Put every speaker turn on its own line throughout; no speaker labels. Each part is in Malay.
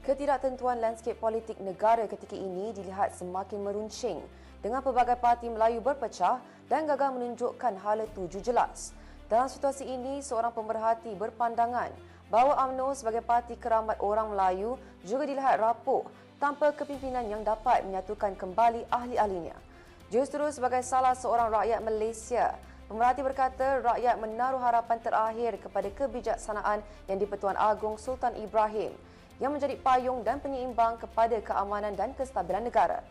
Ketidaktentuan landskep politik negara ketika ini dilihat semakin meruncing dengan pelbagai parti Melayu berpecah dan gagal menunjukkan hala tuju jelas. Dalam situasi ini, seorang pemerhati berpandangan bahawa UMNO sebagai parti keramat orang Melayu juga dilihat rapuh tanpa kepimpinan yang dapat menyatukan kembali ahli-ahlinya. Justru sebagai salah seorang rakyat Malaysia, pemerhati berkata rakyat menaruh harapan terakhir kepada kebijaksanaan Yang di-Pertuan Agong Sultan Ibrahim yang menjadi payung dan penyeimbang kepada keamanan dan kestabilan negara.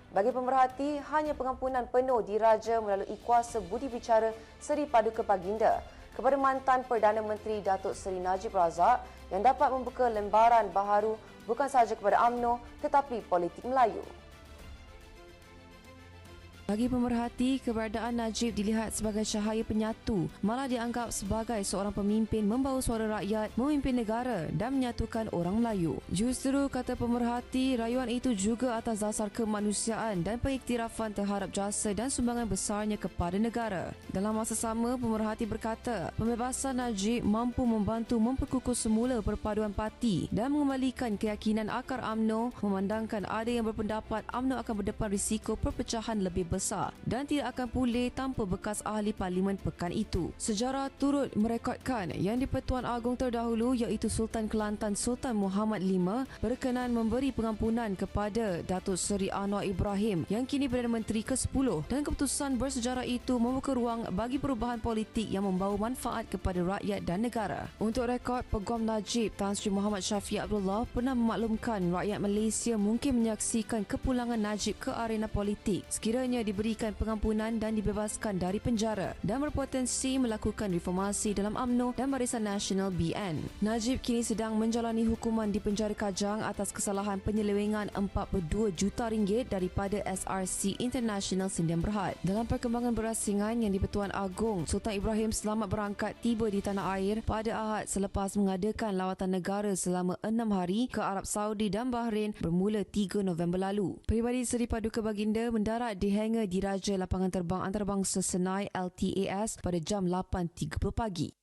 Bagi pemerhati, hanya pengampunan penuh diraja melalui kuasa budi bicara Seri Paduka Baginda kepada mantan Perdana Menteri Datuk Seri Najib Razak yang dapat membuka lembaran baharu bukan sahaja kepada UMNO tetapi politik Melayu.
Bagi pemerhati, keberadaan Najib dilihat sebagai cahaya penyatu, malah dianggap sebagai seorang pemimpin membawa suara rakyat, memimpin negara dan menyatukan orang Melayu. Justru, kata pemerhati, rayuan itu juga atas dasar kemanusiaan dan pengiktirafan terhadap jasa dan sumbangan besarnya kepada negara. Dalam masa sama, pemerhati berkata, pembebasan Najib mampu membantu memperkukuh semula perpaduan parti dan mengembalikan keyakinan akar UMNO, memandangkan ada yang berpendapat UMNO akan berdepan risiko perpecahan lebih besar dan tidak akan pulih tanpa bekas ahli parlimen pekan itu. Sejarah turut merekodkan Yang di-Pertuan Agong terdahulu iaitu Sultan Kelantan Sultan Muhammad V berkenan memberi pengampunan kepada Datuk Seri Anwar Ibrahim yang kini Perdana Menteri ke-10 dan keputusan bersejarah itu membuka ruang bagi perubahan politik yang membawa manfaat kepada rakyat dan negara. Untuk rekod, Peguam Najib Tan Sri Muhammad Syafiq Abdullah pernah memaklumkan rakyat Malaysia mungkin menyaksikan kepulangan Najib ke arena politik sekiranya diberikan pengampunan dan dibebaskan dari penjara dan berpotensi melakukan reformasi dalam UMNO dan Barisan Nasional BN. Najib kini sedang menjalani hukuman di penjara Kajang atas kesalahan penyelewengan RM42 juta daripada SRC International Sdn Bhd. Dalam perkembangan berasingan, Yang di-Pertuan Agong Sultan Ibrahim selamat berangkat tiba di tanah air pada Ahad selepas mengadakan lawatan negara selama 6 hari ke Arab Saudi dan Bahrain bermula 3 November lalu. Peribadi Seri Paduka Baginda mendarat di hangar diraja lapangan terbang antarabangsa Senai LTAS pada jam 8.30 pagi.